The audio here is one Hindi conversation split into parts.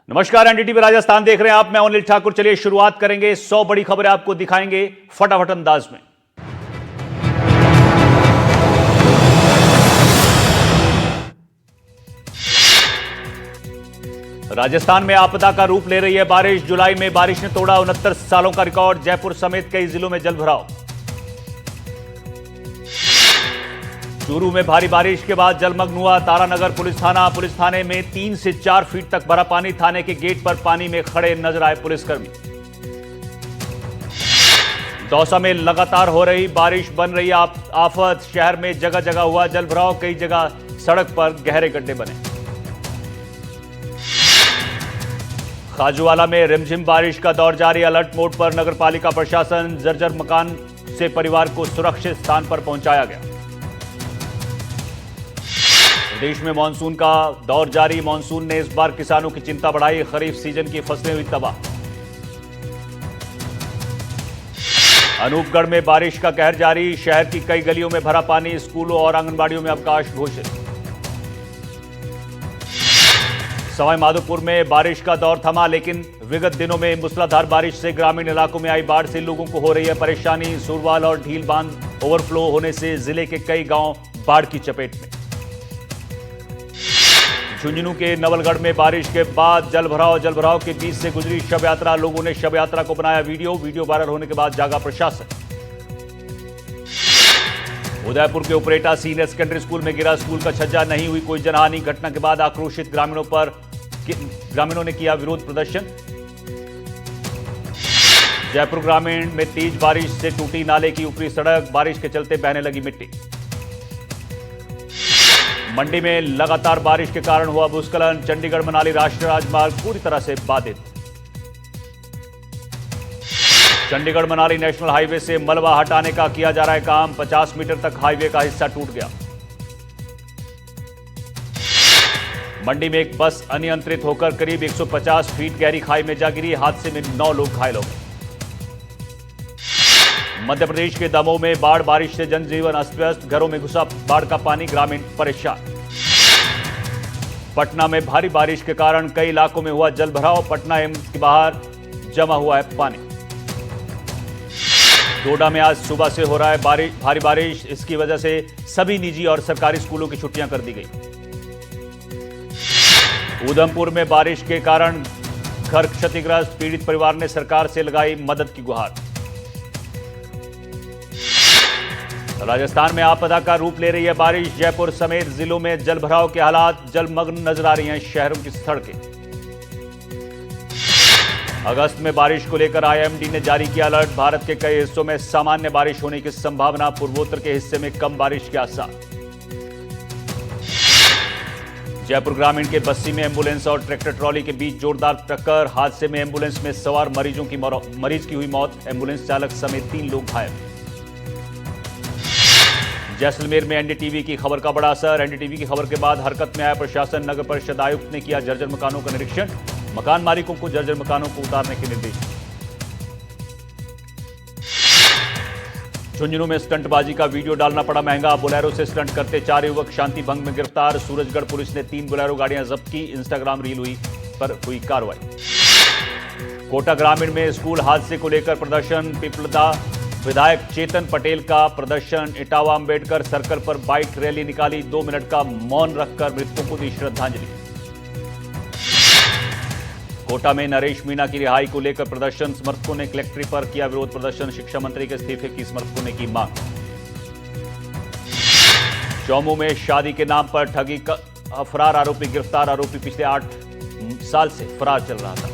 नमस्कार, एनडीटीवी राजस्थान देख रहे हैं आप। मैं अनिल ठाकुर। चलिए शुरुआत करेंगे 100 बड़ी खबरें आपको दिखाएंगे फटाफट अंदाज में। राजस्थान में आपदा का रूप ले रही है बारिश। जुलाई में बारिश ने तोड़ा 69 सालों का रिकॉर्ड। जयपुर समेत कई जिलों में जलभराव। चूरू में भारी बारिश के बाद जलमग्न हुआ तारानगर पुलिस थाने में 3 से 4 फीट तक भरा पानी। थाने के गेट पर पानी में खड़े नजर आए पुलिसकर्मी। दौसा में लगातार हो रही बारिश बन रही आफत। शहर में जगह जगह हुआ जलभराव। कई जगह सड़क पर गहरे गड्ढे बने। खाजूवाला में रिमझिम बारिश का दौर जारी। अलर्ट मोड पर नगर पालिका प्रशासन। जर्जर मकान से परिवार को सुरक्षित स्थान पर पहुंचाया गया। प्रदेश में मानसून का दौर जारी। मानसून ने इस बार किसानों की चिंता बढ़ाई। खरीफ सीजन की फसलें हुई तबाह। अनूपगढ़ में बारिश का कहर जारी। शहर की कई गलियों में भरा पानी। स्कूलों और आंगनबाड़ियों में अवकाश घोषित। सवाई माधोपुर में बारिश का दौर थमा, लेकिन विगत दिनों में मूसलाधार बारिश से ग्रामीण इलाकों में आई बाढ़ से लोगों को हो रही है परेशानी। सुरवाल और ढील बांध ओवरफ्लो होने से जिले के कई गांव बाढ़ की चपेट में। झुंझुनू के नवलगढ़ में बारिश के बाद जलभराव के बीच से गुजरी शव यात्रा। लोगों ने शव यात्रा को बनाया वीडियो वायरल होने के बाद जागा प्रशासन। उदयपुर के उपरेटा सीनियर सेकेंडरी स्कूल में गिरा स्कूल का छज्जा। नहीं हुई कोई जनहानि। घटना के बाद आक्रोशित ग्रामीणों ने किया विरोध प्रदर्शन। जयपुर ग्रामीण में तेज बारिश से टूटी नाले की ऊपरी सड़क। बारिश के चलते बहने लगी मिट्टी। मंडी में लगातार बारिश के कारण हुआ भूस्खलन। चंडीगढ़ मनाली राष्ट्रीय राजमार्ग पूरी तरह से बाधित। चंडीगढ़ मनाली नेशनल हाईवे से मलबा हटाने का किया जा रहा है काम। 50 मीटर तक हाईवे का हिस्सा टूट गया। मंडी में एक बस अनियंत्रित होकर करीब 150 फीट गहरी खाई में जा गिरी। हादसे में 9 लोग घायल हो गए। मध्य प्रदेश के दमोह में बाढ़। बारिश से जनजीवन अस्त व्यस्त। घरों में घुसा बाढ़ का पानी। ग्रामीण परेशान। पटना में भारी बारिश के कारण कई इलाकों में हुआ जलभराव। पटना एम्स के बाहर जमा हुआ है पानी। डोडा में आज सुबह से हो रहा है भारी बारिश। इसकी वजह से सभी निजी और सरकारी स्कूलों की छुट्टियां कर दी गई। उधमपुर में बारिश के कारण घर क्षतिग्रस्त। पीड़ित परिवार ने सरकार से लगाई मदद की गुहार। राजस्थान में आपदा का रूप ले रही है बारिश। जयपुर समेत जिलों में जलभराव के हालात। जलमग्न नजर आ रही हैं शहरों की सड़कें। अगस्त में बारिश को लेकर आईएमडी ने जारी किया अलर्ट। भारत के कई हिस्सों में सामान्य बारिश होने की संभावना। पूर्वोत्तर के हिस्से में कम बारिश के आसार। जयपुर ग्रामीण के बस्सी में एंबुलेंस और ट्रैक्टर ट्रॉली के बीच जोरदार टक्कर। हादसे में एंबुलेंस में सवार मरीज की हुई मौत। एंबुलेंस चालक समेत 3 लोग घायल। जैसलमेर में एनडीटीवी की खबर का बड़ा असर। एनडीटीवी की खबर के बाद हरकत में आया प्रशासन। नगर परिषद आयुक्त ने किया जर्जर मकानों का निरीक्षण। मकान मालिकों को जर्जर मकानों को उतारने के निर्देश। झुंझुनू में स्टंटबाजी का वीडियो डालना पड़ा महंगा। बोलेरो से स्टंट करते 4 युवक शांति भंग में गिरफ्तार। सूरजगढ़ पुलिस ने 3 बोलेरो गाड़ियां जब्त की। इंस्टाग्राम रील पर हुई कार्रवाई। कोटा ग्रामीण में स्कूल हादसे को लेकर प्रदर्शन। पिपलदा विधायक चेतन पटेल का प्रदर्शन। इटावा अंबेडकर सर्कल पर बाइक रैली निकाली। 2 मिनट का मौन रखकर मृतकों को दी श्रद्धांजलि। कोटा में नरेश मीणा की रिहाई को लेकर प्रदर्शन। समर्थकों ने कलेक्ट्रेट पर किया विरोध प्रदर्शन। शिक्षा मंत्री के इस्तीफे की समर्थकों ने की मांग। चौमू में शादी के नाम पर ठगी का फरार आरोपी गिरफ्तार। आरोपी पिछले 8 साल से फरार चल रहा था।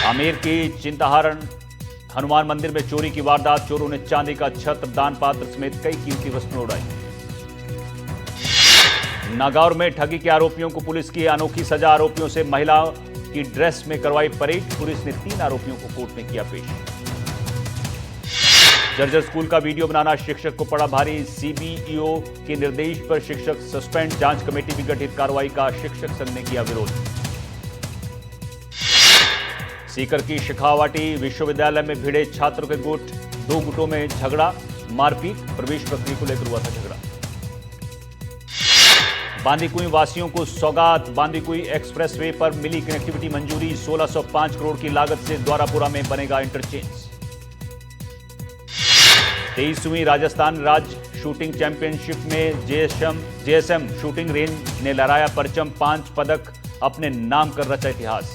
आमेर की चिंताहरण हनुमान मंदिर में चोरी की वारदात। चोरों ने चांदी का छत्र, दान पात्र समेत कई कीमती वस्तुएं उड़ाई। नागौर में ठगी के आरोपियों को पुलिस की अनोखी सजा। आरोपियों से महिला की ड्रेस में करवाई परेड। पुलिस ने 3 आरोपियों को कोर्ट में किया पेश। जर्जर स्कूल का वीडियो बनाना शिक्षक को पड़ा भारी। सीबीईओ के निर्देश पर शिक्षक सस्पेंड। जांच कमेटी भी गठित। कार्रवाई का शिक्षक संघ ने किया विरोध। सीकर की शेखावाटी विश्वविद्यालय में भिड़े छात्रों के गुट। 2 गुटों में झगड़ा मारपीट। प्रवेश प्रक्रिया को लेकर हुआ था झगड़ा। बांदीकुई वासियों को सौगात। बांदीकुई एक्सप्रेसवे पर मिली कनेक्टिविटी मंजूरी। 1605 करोड़ की लागत से द्वारापुरा में बनेगा इंटरचेंज। 23वीं राजस्थान राज्य शूटिंग चैंपियनशिप में जेएसएम शूटिंग रेंज ने लहराया परचम। 5 पदक अपने नाम कर रचा इतिहास।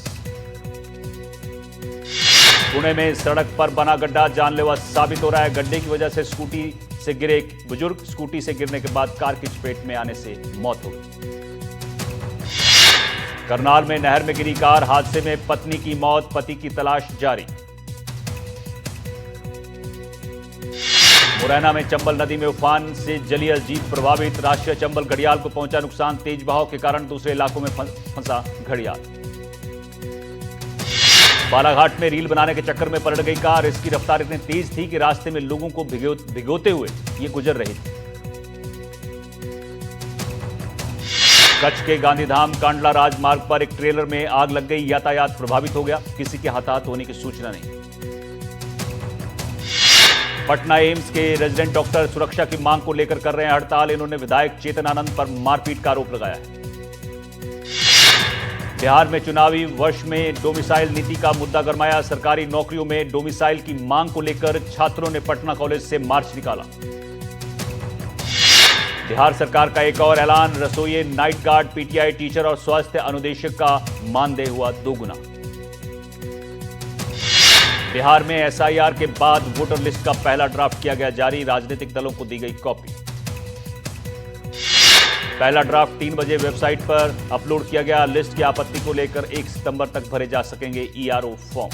पुणे में सड़क पर बना गड्ढा जानलेवा साबित हो रहा है। गड्ढे की वजह से स्कूटी से गिरे एक बुजुर्ग। स्कूटी से गिरने के बाद कार की चपेट में आने से मौत हो गई। करनाल में नहर में गिरी कार। हादसे में पत्नी की मौत। पति की तलाश जारी। मुरैना में चंबल नदी में उफान से जलिया जीप प्रभावित। राष्ट्रीय चंबल घड़ियाल को पहुंचा नुकसान। तेज बहाव के कारण दूसरे इलाकों में फंसा घड़ियाल। बालाघाट में रील बनाने के चक्कर में पलट गई कार। इसकी रफ्तार इतनी तेज थी कि रास्ते में लोगों को भिगोते हुए ये गुजर रही थी। कच्छ के गांधीधाम कांडला राजमार्ग पर एक ट्रेलर में आग लग गई। यातायात प्रभावित हो गया। किसी के हताहत होने की सूचना नहीं। पटना एम्स के रेजिडेंट डॉक्टर सुरक्षा की मांग को लेकर कर रहे हैं हड़ताल। इन्होंने विधायक चेतन आनंद पर मारपीट का आरोप लगाया है। बिहार में चुनावी वर्ष में डोमिसाइल नीति का मुद्दा गरमाया। सरकारी नौकरियों में डोमिसाइल की मांग को लेकर छात्रों ने पटना कॉलेज से मार्च निकाला। बिहार सरकार का एक और ऐलान। रसोइये, नाइट गार्ड, पीटीआई टीचर और स्वास्थ्य अनुदेशक का मानदेय हुआ 2 गुना। बिहार में एसआईआर के बाद वोटर लिस्ट का पहला ड्राफ्ट किया गया जारी। राजनीतिक दलों को दी गई कॉपी। पहला ड्राफ्ट 3 बजे वेबसाइट पर अपलोड किया गया। लिस्ट की आपत्ति को लेकर 1 सितंबर तक भरे जा सकेंगे ईआरओ फॉर्म।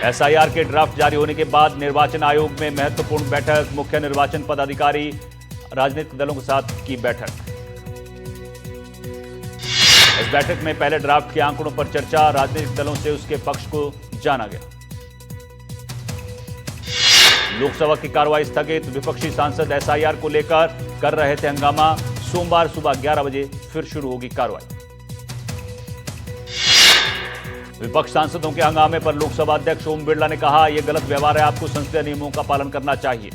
एसआईआर के ड्राफ्ट जारी होने के बाद निर्वाचन आयोग में महत्वपूर्ण बैठक। मुख्य निर्वाचन पदाधिकारी राजनीतिक दलों के साथ की बैठक। इस बैठक में पहले ड्राफ्ट के आंकड़ों पर चर्चा। राजनीतिक दलों से उसके पक्ष को जाना गया। लोकसभा की कार्रवाई स्थगित। विपक्षी सांसद एसआईआर को लेकर कर रहे थे हंगामा। सोमवार सुबह 11 बजे फिर शुरू होगी कार्रवाई। विपक्ष सांसदों के हंगामे पर लोकसभा अध्यक्ष ओम बिरला ने कहा, यह गलत व्यवहार है, आपको संसदीय नियमों का पालन करना चाहिए।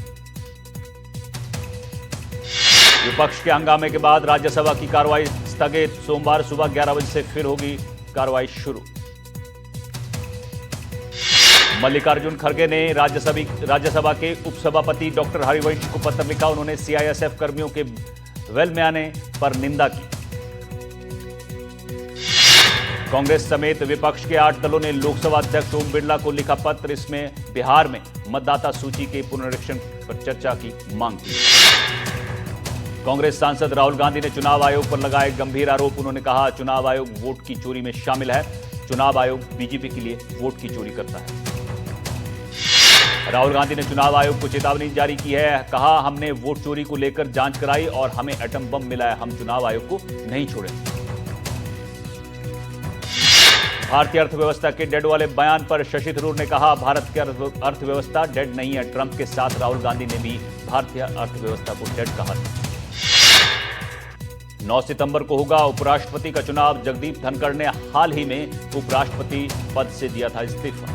विपक्ष के हंगामे के बाद राज्यसभा की कार्रवाई स्थगित। सोमवार सुबह 11 बजे से फिर होगी कार्रवाई शुरू। मल्लिकार्जुन खड़गे ने राज्यसभा के उपसभापति डॉक्टर हरिवंश को पत्र लिखा। उन्होंने सीआईएसएफ कर्मियों के वेल में आने पर निंदा की। कांग्रेस समेत विपक्ष के 8 दलों ने लोकसभा अध्यक्ष ओम बिरला को लिखा पत्र। इसमें बिहार में मतदाता सूची के पुनरीक्षण पर चर्चा की मांग की। कांग्रेस सांसद राहुल गांधी ने चुनाव आयोग पर लगाए गंभीर आरोप। उन्होंने कहा, चुनाव आयोग वोट की चोरी में शामिल है। चुनाव आयोग बीजेपी के लिए वोट की चोरी करता है। राहुल गांधी ने चुनाव आयोग को चेतावनी जारी की है। कहा, हमने वोट चोरी को लेकर जांच कराई और हमें एटम बम मिला है। हम चुनाव आयोग को नहीं छोड़ेंगे। भारतीय अर्थव्यवस्था के डेड वाले बयान पर शशि थरूर ने कहा, भारत की अर्थव्यवस्था डेड नहीं है। ट्रंप के साथ राहुल गांधी ने भी भारतीय अर्थव्यवस्था को डेड कहा। 9 सितंबर को होगा उपराष्ट्रपति का चुनाव। जगदीप धनखड़ ने हाल ही में उपराष्ट्रपति पद से दिया था इस्तीफा।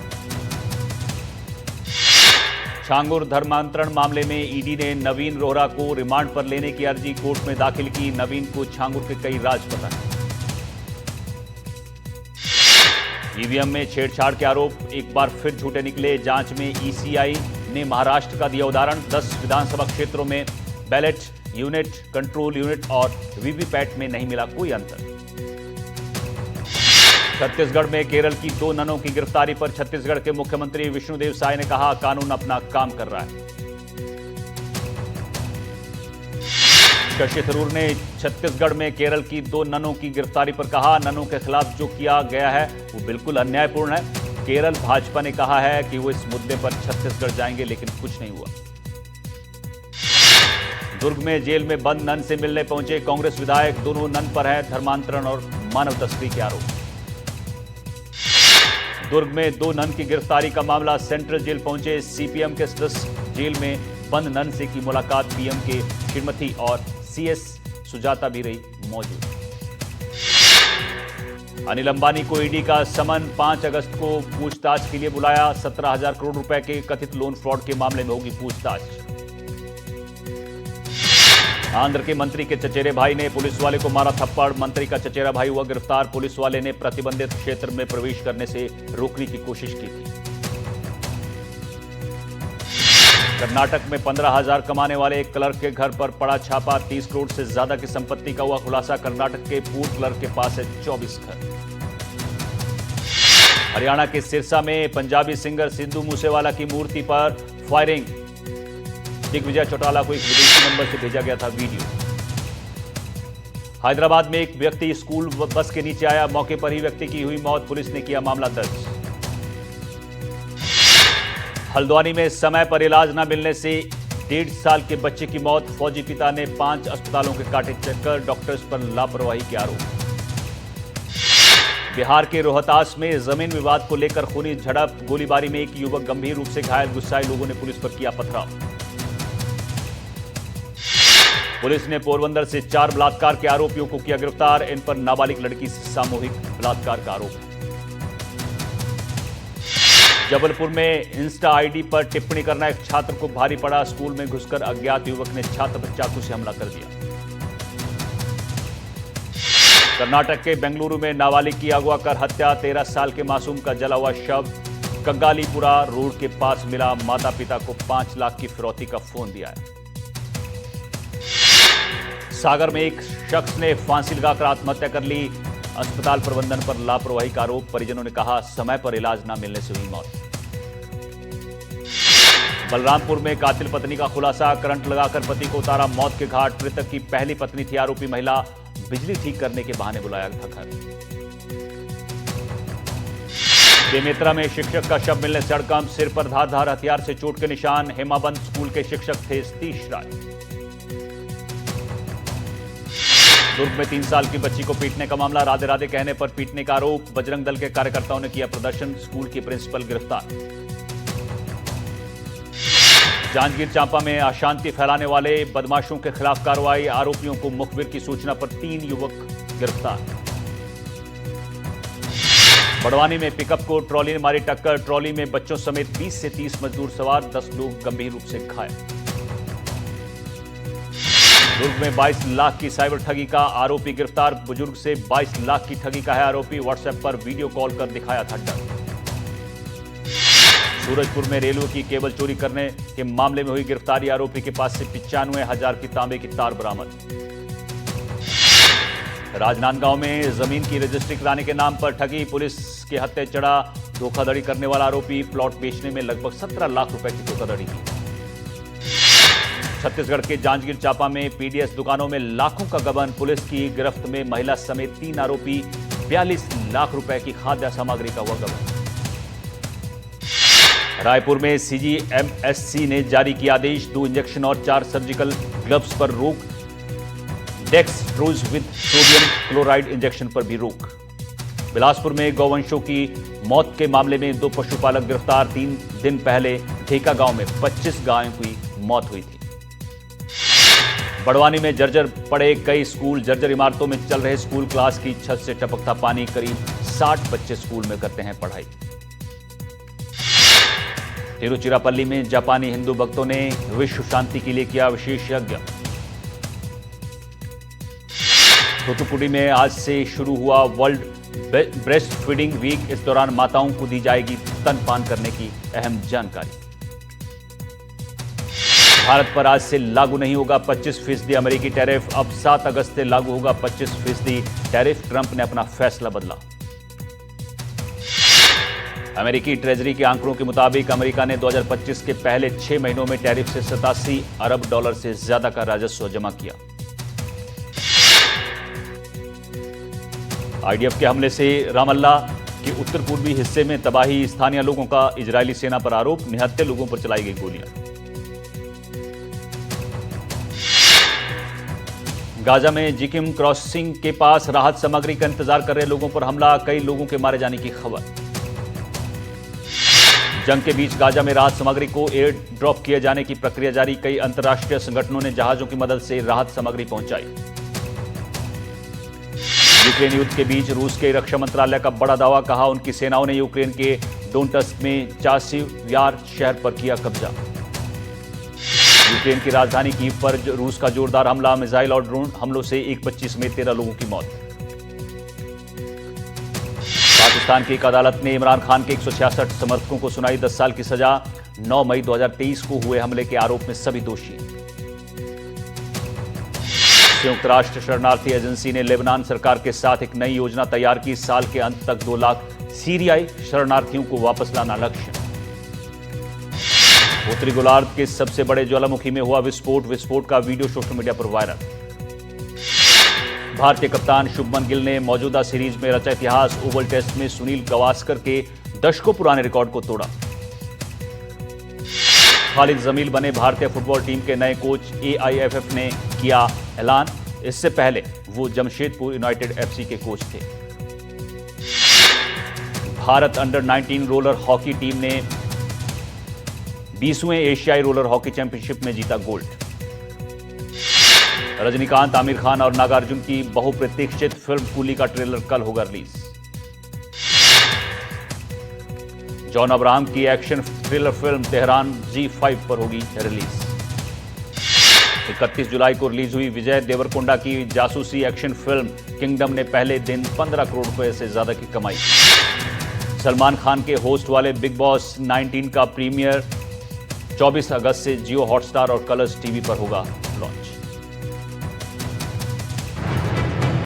छांगुर धर्मांतरण मामले में ईडी ने नवीन रोहरा को रिमांड पर लेने की अर्जी कोर्ट में दाखिल की। नवीन को छांगुर के कई राज पता है। ईवीएम में छेड़छाड़ के आरोप एक बार फिर झूठे निकले। जांच में ईसीआई ने महाराष्ट्र का दिया उदाहरण। 10 विधानसभा क्षेत्रों में बैलेट यूनिट, कंट्रोल यूनिट और वीवीपैट में नहीं मिला कोई अंतर। छत्तीसगढ़ में केरल की 2 ननों की गिरफ्तारी पर छत्तीसगढ़ के मुख्यमंत्री विष्णुदेव साय ने कहा, कानून अपना काम कर रहा है। शशि थरूर ने छत्तीसगढ़ में केरल की 2 ननों की गिरफ्तारी पर कहा, ननों के खिलाफ जो किया गया है वो बिल्कुल अन्यायपूर्ण है। केरल भाजपा ने कहा है कि वो इस मुद्दे पर छत्तीसगढ़ जाएंगे, लेकिन कुछ नहीं हुआ। दुर्ग में जेल में बंद नन से मिलने पहुंचे कांग्रेस विधायक। दोनों नन पर है धर्मांतरण और मानव तस्करी के आरोप। दुर्ग में 2 नन की गिरफ्तारी का मामला। सेंट्रल जेल पहुंचे सीपीएम के सदस्य। जेल में बंद नन से की मुलाकात। पीएम के श्रीमती और सीएस सुजाता भी रही मौजूद। अनिल अंबानी को ईडी का समन। 5 अगस्त को पूछताछ के लिए बुलाया। 17,000 करोड़ रुपए के कथित लोन फ्रॉड के मामले में होगी पूछताछ। आंध्र के मंत्री के चचेरे भाई ने पुलिस वाले को मारा थप्पड़। मंत्री का चचेरा भाई हुआ गिरफ्तार। पुलिस वाले ने प्रतिबंधित क्षेत्र में प्रवेश करने से रोकने की कोशिश की थी। कर्नाटक में 15,000 कमाने वाले एक क्लर्क के घर पर पड़ा छापा। 30 करोड़ से ज्यादा की संपत्ति का हुआ खुलासा। कर्नाटक के पूर्व क्लर्क के पास है 24 घर। हरियाणा के सिरसा में पंजाबी सिंगर सिद्धू मूसेवाला की मूर्ति पर फायरिंग। दिग्विजय चौटाला को एक विदेशी नंबर से भेजा गया था वीडियो। हैदराबाद में एक व्यक्ति स्कूल बस के नीचे आया। मौके पर ही व्यक्ति की हुई मौत। पुलिस ने किया मामला दर्ज। हल्द्वानी में समय पर इलाज न मिलने से 1.5 साल के बच्चे की मौत। फौजी पिता ने 5 अस्पतालों के काटे चक्कर। डॉक्टर्स पर लापरवाही के आरोप। बिहार के रोहतास में जमीन विवाद को लेकर खूनी झड़प। गोलीबारी में एक युवक गंभीर रूप से घायल। गुस्साए लोगों ने पुलिस पर किया पथराव। पुलिस ने पोरबंदर से 4 बलात्कार के आरोपियों को किया गिरफ्तार। इन पर नाबालिग लड़की से सामूहिक बलात्कार का आरोप है। जबलपुर में इंस्टा आईडी पर टिप्पणी करना एक छात्र को भारी पड़ा। स्कूल में घुसकर अज्ञात युवक ने छात्र पर चाकू से हमला कर दिया। कर्नाटक के बेंगलुरु में नाबालिग की अगवा कर हत्या। 13 साल के मासूम का जला हुआ शव कग्गालीपुरा रोड के पास मिला। माता पिता को 5 लाख की फिरौती का फोन दिया है। सागर में एक शख्स ने फांसी लगाकर आत्महत्या कर ली। अस्पताल प्रबंधन पर लापरवाही का आरोप। परिजनों ने कहा समय पर इलाज न मिलने से हुई मौत। बलरामपुर में कातिल पत्नी का खुलासा। करंट लगाकर पति को उतारा मौत के घाट। मृतक की पहली पत्नी थी। आरोपी महिला बिजली ठीक करने के बहाने बुलाया था घर। बेमेतरा में शिक्षक का शव मिलने से हड़कंप। सिर पर धारदार हथियार से चोट के निशान। हेमाबंद स्कूल के शिक्षक थे सतीश राय। दुर्ग में 3 साल की बच्ची को पीटने का मामला। राधे राधे कहने पर पीटने का आरोप। बजरंग दल के कार्यकर्ताओं ने किया प्रदर्शन। स्कूल की प्रिंसिपल गिरफ्तार। जांजगीर चांपा में अशांति फैलाने वाले बदमाशों के खिलाफ कार्रवाई। आरोपियों को मुखबिर की सूचना पर 3 युवक गिरफ्तार। बड़वानी में पिकअप को ट्रॉली ने मारी टक्कर। ट्रॉली में बच्चों समेत 20 से 30 मजदूर सवार। 10 लोग गंभीर रूप से घायल। दुर्ग में 22 लाख की साइबर ठगी का आरोपी गिरफ्तार। बुजुर्ग से 22 लाख की ठगी का है आरोपी। व्हाट्सएप पर वीडियो कॉल कर दिखाया था डर। सूरजपुर में रेलवे की केबल चोरी करने के मामले में हुई गिरफ्तारी। आरोपी के पास से 95,000 की तांबे की तार बरामद। राजनांदगांव में जमीन की रजिस्ट्री कराने के नाम पर ठगी। पुलिस के हत्थे चढ़ा धोखाधड़ी करने वाला आरोपी। प्लॉट बेचने में लगभग 17 लाख रुपए की धोखाधड़ी की। छत्तीसगढ़ के जांजगीर चांपा में पीडीएस दुकानों में लाखों का गबन। पुलिस की गिरफ्त में महिला समेत 3 आरोपी। 42 लाख रुपए की खाद्य सामग्री का हुआ गबन। रायपुर में सीजीएमएससी ने जारी किया आदेश। 2 इंजेक्शन और 4 सर्जिकल ग्लव्स पर रोक। Dextrose with sodium chloride injection पर भी रोक। बिलासपुर में गौवंशों की मौत के मामले में 2 पशुपालक गिरफ्तार। 3 दिन पहले ढेका गांव में 25 गायों की मौत हुई थी। बड़वानी में जर्जर पड़े कई स्कूल। जर्जर इमारतों में चल रहे स्कूल क्लास की छत से टपकता पानी। करीब 60 बच्चे स्कूल में करते हैं पढ़ाई। तिरुचिरापल्ली में जापानी हिंदू भक्तों ने विश्व शांति के लिए किया विशेष यज्ञ। थूथुकुडी में आज से शुरू हुआ वर्ल्ड ब्रेस्ट फीडिंग वीक। इस दौरान माताओं को दी जाएगी स्तनपान करने की अहम जानकारी। भारत पर आज से लागू नहीं होगा 25% अमेरिकी टैरिफ। अब 7 अगस्त से लागू होगा 25% टैरिफ। ट्रंप ने अपना फैसला बदला। अमेरिकी ट्रेजरी के आंकड़ों के मुताबिक अमेरिका ने 2025 के पहले 6 महीनों में टैरिफ से $87 अरब से ज्यादा का राजस्व जमा किया। आईडीएफ के हमले से रामल्ला के उत्तर पूर्वी हिस्से में तबाही। स्थानीय लोगों का इजरायली सेना पर आरोप। निहत्थे लोगों पर चलाई गई गोलियां। गाजा में जिकिम क्रॉसिंग के पास राहत सामग्री का इंतजार कर रहे लोगों पर हमला। कई लोगों के मारे जाने की खबर। जंग के बीच गाजा में राहत सामग्री को एयर ड्रॉप किए जाने की प्रक्रिया जारी। कई अंतर्राष्ट्रीय संगठनों ने जहाजों की मदद से राहत सामग्री पहुंचाई। यूक्रेन युद्ध के बीच रूस के रक्षा मंत्रालय का बड़ा दावा। कहा उनकी सेनाओं ने यूक्रेन के डोनेट्स्क में चासिव यार शहर पर किया कब्जा। यूक्रेन की राजधानी कीव पर रूस का जोरदार हमला, मिसाइल और ड्रोन हमलों से एक बच्ची समेत 13 लोगों की मौत। पाकिस्तान की एक अदालत ने इमरान खान के 166 समर्थकों को सुनाई 10 साल की सजा। 9 मई 2023 को हुए हमले के आरोप में सभी दोषी। संयुक्त राष्ट्र शरणार्थी एजेंसी ने लेबनान सरकार के साथ एक नई योजना तैयार की। साल के अंत तक 2 लाख सीरियाई शरणार्थियों को वापस लाना लक्ष्य। उत्तरी गोलार्ध के सबसे बड़े ज्वालामुखी में हुआ विस्फोट का वीडियो सोशल मीडिया पर वायरल। भारतीय कप्तान शुभमन गिल ने मौजूदा सीरीज में रचा इतिहास। ओवल टेस्ट में सुनील गावस्कर के दशकों पुराने रिकॉर्ड को तोड़ा। खालिद जमील बने भारतीय फुटबॉल टीम के नए कोच। एआईएफएफ ने किया ऐलान। इससे पहले वो जमशेदपुर यूनाइटेड एफसी के कोच थे। Bharat under 19 roller hockey team ने 20वें एशियाई रोलर हॉकी चैंपियनशिप में जीता गोल्ड। रजनीकांत, आमिर खान और नागार्जुन की बहुप्रतीक्षित फिल्म कूली का ट्रेलर कल होगा रिलीज। जॉन अब्राहम की action thriller film Tehran G5 पर होगी रिलीज। 31 जुलाई को रिलीज हुई विजय देवरकोंडा की जासूसी एक्शन फिल्म किंगडम ने पहले दिन 15 करोड़ रुपए से ज्यादा की कमाई। सलमान खान के होस्ट वाले बिग बॉस 19 का प्रीमियर 24 अगस्त से जियो हॉटस्टार और कलर्स टीवी पर होगा।